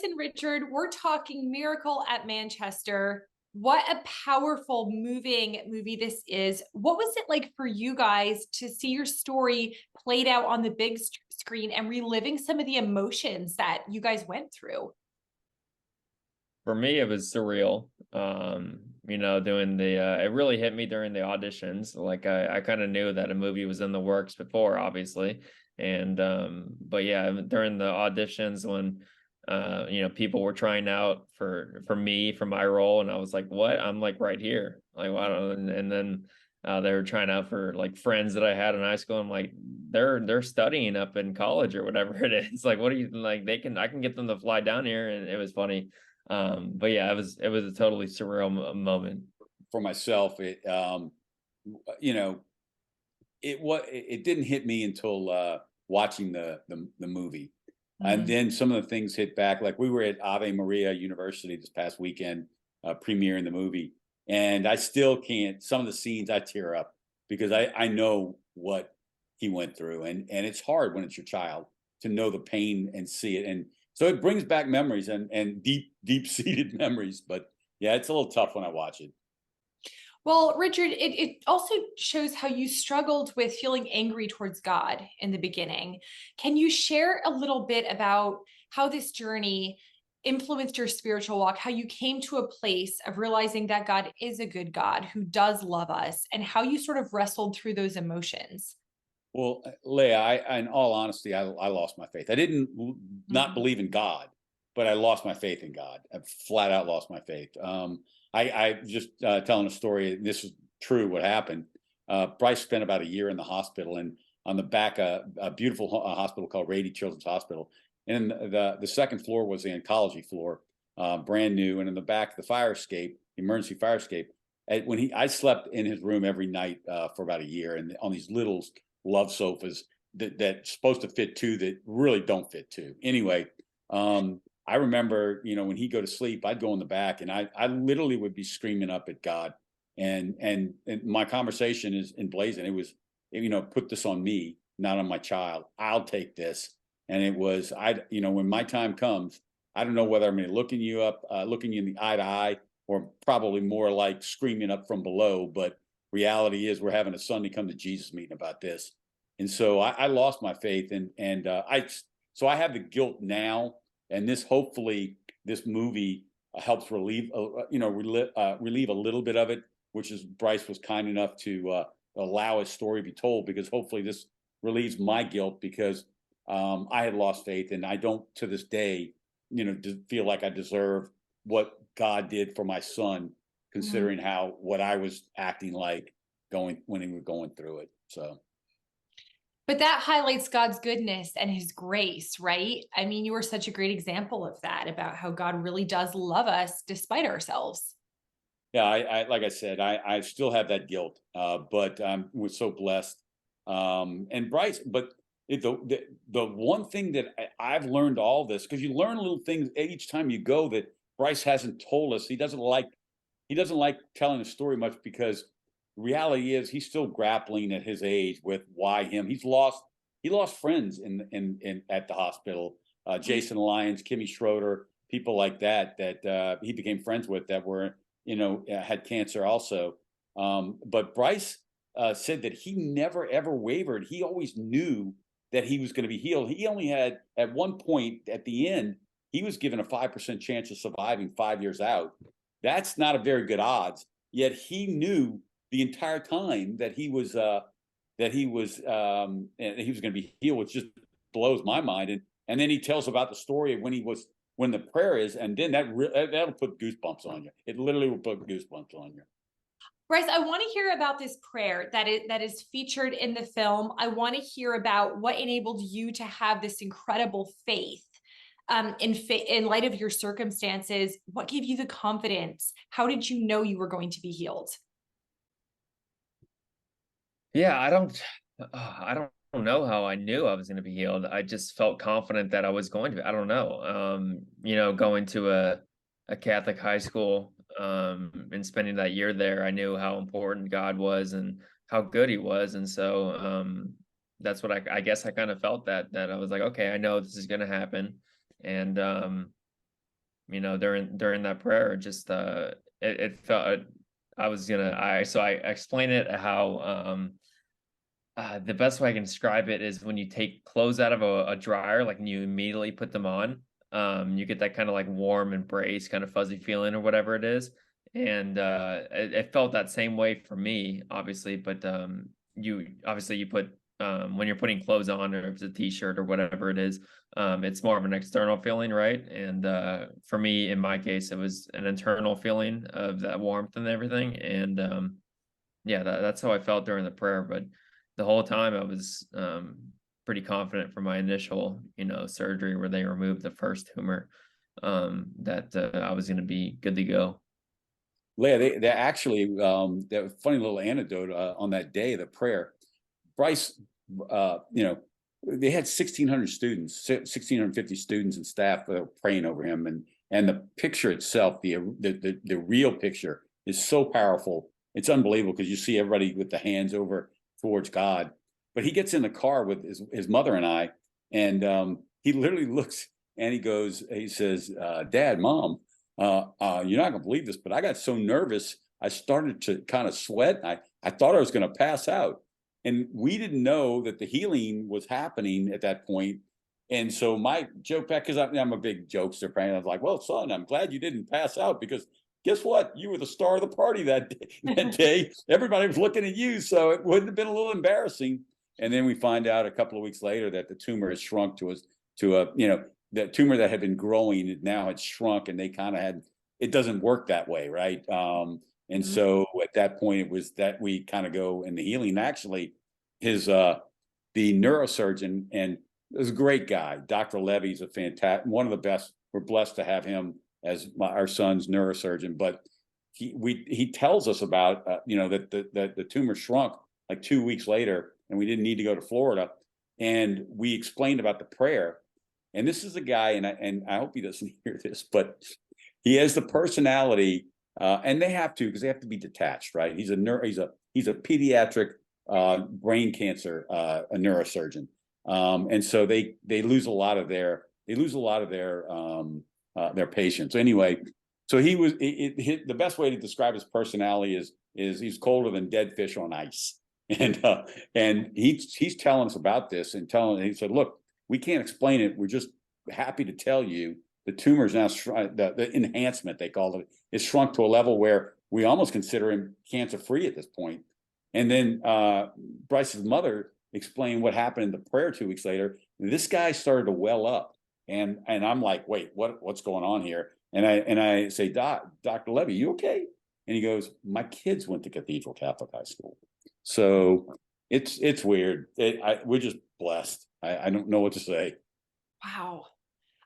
Bryce and Richard. We're talking Miracle at Manchester. What a powerful, moving movie this is. What was it like for you guys to see your story played out on the big screen and reliving some of the emotions that you guys went through? For me, it was surreal. Doing it really hit me during the auditions. Like I kind of knew that a movie was in the works before, obviously. But yeah, during the auditions when people were trying out for me for my role, and I was like, what? I'm like right here. Like, wow. And then they were trying out for like friends that I had in high school. I'm like, they're studying up in college or whatever it is. Like, what do you like? I can get them to fly down here, and it was funny. But yeah, it was a totally surreal moment. For myself, you know, it didn't hit me until watching the movie, and then some of the things hit back. Like we were at Ave Maria University this past weekend, premiering the movie, and I still can't. Some of the scenes I tear up because I know what he went through, and it's hard when it's your child to know the pain and see it, and so it brings back memories and deep seated memories. But yeah, it's a little tough when I watch it. Well, Richard, it also shows how you struggled with feeling angry towards God in the beginning. Can you share a little bit about how this journey influenced your spiritual walk, how you came to a place of realizing that God is a good God who does love us, and how you sort of wrestled through those emotions? Well, Leah, in all honesty, I lost my faith. I didn't not Mhm. believe in God, but I lost my faith in God. I flat out lost my faith. I just telling a story. This is true. What happened? Bryce spent about a year in the hospital, and on the back, a beautiful hospital called Rady Children's Hospital, and the second floor was the oncology floor, brand new, and in the back, the fire escape, emergency fire escape. I slept in his room every night for about a year, and on these little love sofas that's supposed to fit two that really don't fit two. Anyway, I remember, when he'd go to sleep, I'd go in the back and I literally would be screaming up at God. And my conversation is emblazoned. It was, put this on me, not on my child. I'll take this. And it was, when my time comes, I don't know whether I'm going to looking you in the eye to eye, or probably more like screaming up from below. But reality is we're having a Sunday come to Jesus meeting about this. And so I lost my faith, so I have the guilt now, and hopefully this movie helps relieve a little bit of it, which is Bryce was kind enough to allow his story to be told, because hopefully this relieves my guilt, because I had lost faith, and I don't to this day, feel like I deserve what God did for my son, considering what I was acting like when we were going through it. So. But that highlights God's goodness and his grace, right? I mean, you were such a great example of that, about how God really does love us despite ourselves. Yeah, I like I said, I still have that guilt, but we're so blessed. And Bryce, but the one thing that I've learned all this, because you learn little things each time you go that Bryce hasn't told us. He doesn't like telling the story much, because the reality is he's still grappling at his age with why him. He lost friends in at the hospital. Jason Lyons, Kimmy Schroeder, people like that he became friends with, that were had cancer also. But Bryce said that he never ever wavered. He always knew that he was going to be healed. He only had, at one point at the end, he was given a 5% chance of surviving 5 years out. That's not a very good odds. Yet he knew the entire time that he was and he was going to be healed, which just blows my mind. And then he tells about the story of when the prayer is, and then that'll put goosebumps on you. It literally will put goosebumps on you. Bryce, I want to hear about this prayer that is featured in the film. I want to hear about what enabled you to have this incredible faith. In light of your circumstances, what gave you the confidence? How did you know you were going to be healed? Yeah, I don't know how I knew I was going to be healed. I just felt confident that I was going to be. I don't know. Going to a Catholic high school, and spending that year there, I knew how important God was and how good he was. And so that's what I guess I kind of felt, that I was like, okay, I know this is going to happen. And during that prayer. Just it felt I explain it how the best way I can describe it is when you take clothes out of a dryer, like, and you immediately put them on, you get that kind of like warm embrace, kind of fuzzy feeling or whatever it is. And it felt that same way for me, obviously. But you put when you're putting clothes on, or if it's a t-shirt or whatever it is, it's more of an external feeling, right? And for me, in my case, it was an internal feeling of that warmth and everything. And yeah, that's how I felt during the prayer. But the whole time I was pretty confident from my initial, surgery where they removed the first tumor, that I was going to be good to go. Leah, they actually, that funny little anecdote on that day, the prayer, Bryce, they had 1,600 students, 1,650 students and staff praying over him. And the picture itself, the real picture is so powerful. It's unbelievable, because you see everybody with the hands over towards God. But he gets in the car with his mother and I, and he literally looks and he says, Dad, Mom, you're not gonna believe this, but I got so nervous, I started to kind of sweat. I thought I was gonna pass out. And we didn't know that the healing was happening at that point. And so my joke back, because I'm a big jokester, I was like, well, son, I'm glad you didn't pass out, because guess what? You were the star of the party that day. That day. Everybody was looking at you, so it wouldn't have been a little embarrassing. And then we find out a couple of weeks later that the tumor has shrunk to the tumor that had been growing, it now had shrunk, and they kind of it doesn't work that way, right? And so at that point, it was that we kind of go in the healing. Actually, the neurosurgeon, and is a great guy, Dr. Levy's a fantastic, one of the best. We're blessed to have him as our son's neurosurgeon. But he tells us about that the tumor shrunk like 2 weeks later, and we didn't need to go to Florida. And we explained about the prayer. And this is a guy, and I hope he doesn't hear this, but he has the personality, and they have to, because they have to be detached, right? He's a pediatric brain cancer a neurosurgeon, and so they lose a lot of their patients. Anyway, so the best way to describe his personality is he's colder than dead fish on ice, and he's telling us about this, and he said, look, we can't explain it. We're just happy to tell you the tumor's now the enhancement, they call it, is shrunk to a level where we almost consider him cancer free at this point. And then Bryce's mother explained what happened in the prayer 2 weeks later. This guy started to well up, and I'm like, wait, what's going on here? And I say, Dr. Levy, you okay? And he goes, my kids went to Cathedral Catholic High School. So it's weird. We're just blessed. I don't know what to say. Wow.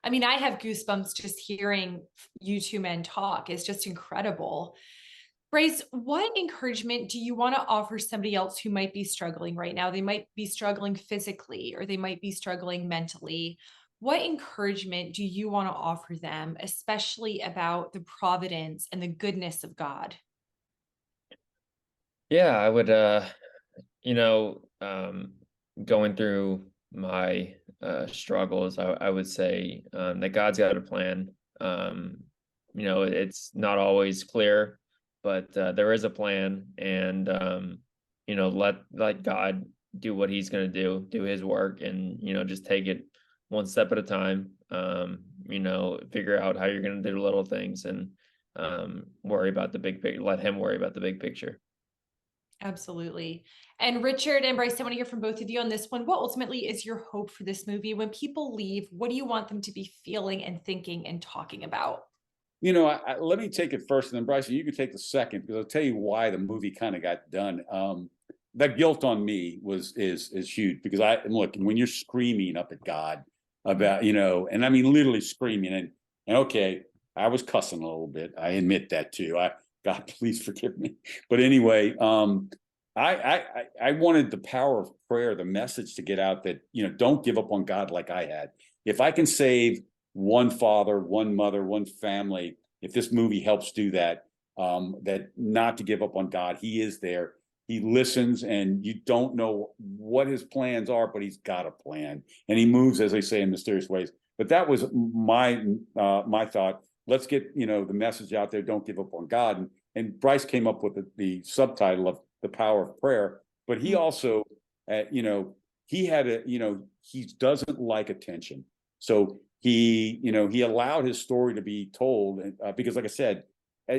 I mean, I have goosebumps just hearing you two men talk. It's just incredible. Bryce, what encouragement do you want to offer somebody else who might be struggling right now? They might be struggling physically, or they might be struggling mentally. What encouragement do you want to offer them, especially about the providence and the goodness of God? Yeah, I would, going through my struggles, I would say that God's got a plan. It's not always clear, but there is a plan, and let God do what He's going to do His work, and just take it one step at a time. Figure out how you're going to do little things, and worry about the big picture. Let Him worry about the big picture. Absolutely. And Richard and Bryce, I want to hear from both of you on this one. What ultimately is your hope for this movie? When people leave, what do you want them to be feeling and thinking and talking about? Let me take it first, and then Bryson, you can take the second, because I'll tell you why the movie kind of got done. That guilt on me is huge, because look, when you're screaming up at God about, and I mean literally screaming, and okay, I was cussing a little bit. I admit that too. God, please forgive me. But anyway, I wanted the power of prayer, the message to get out that, don't give up on God like I had. If I can save one father, one mother, one family, if this movie helps do that, that not to give up on God. He is there. He listens, and you don't know what his plans are, but he's got a plan, and he moves, as they say, in mysterious ways. But that was my thought. let's get, the message out there. Don't give up on God. And Bryce came up with the subtitle of The Power of Prayer. But he also, he had he doesn't like attention. So he allowed his story to be told because, like I said,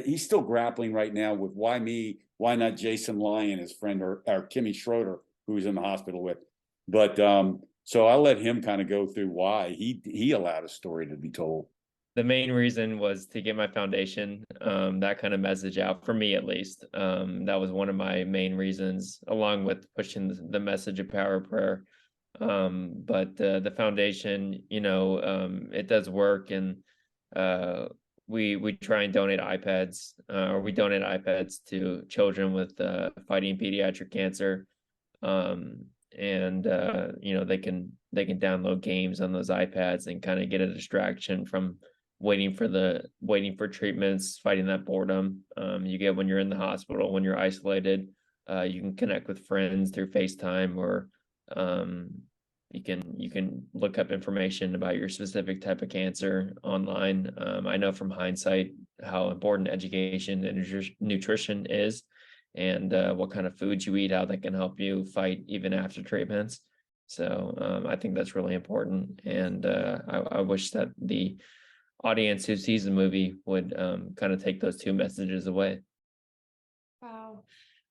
he's still grappling right now with why me, why not Jason Lyon, his friend, or Kimmy Schroeder, who he's in the hospital with. But so I'll let him kind of go through why he allowed his story to be told. The main reason was to get my foundation, that kind of message out, for me at least. That was one of my main reasons, along with pushing the message of power of prayer. But the foundation, it does work, and we try and donate iPads, or we donate iPads to children with fighting pediatric cancer. And they can download games on those iPads and kind of get a distraction from waiting for treatments, fighting that boredom you get when you're in the hospital, when you're isolated. You can connect with friends through FaceTime, or you can look up information about your specific type of cancer online. I know from hindsight how important education and nutrition is, and what kind of foods you eat, how that can help you fight even after treatments. So I think that's really important, and I wish that the audience who sees the movie would kind of take those two messages away. Wow.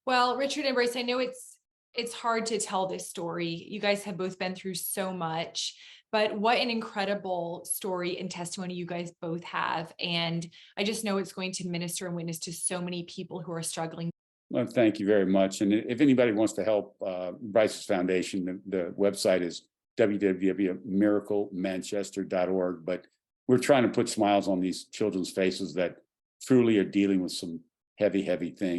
Well, Richard and Bryce, I know it's hard to tell this story. You guys have both been through so much, but what an incredible story and testimony you guys both have. And I just know it's going to minister and witness to so many people who are struggling. Well, thank you very much. And if anybody wants to help Bryce's foundation, the website is www.miraculously.org. But we're trying to put smiles on these children's faces that truly are dealing with some heavy, heavy things.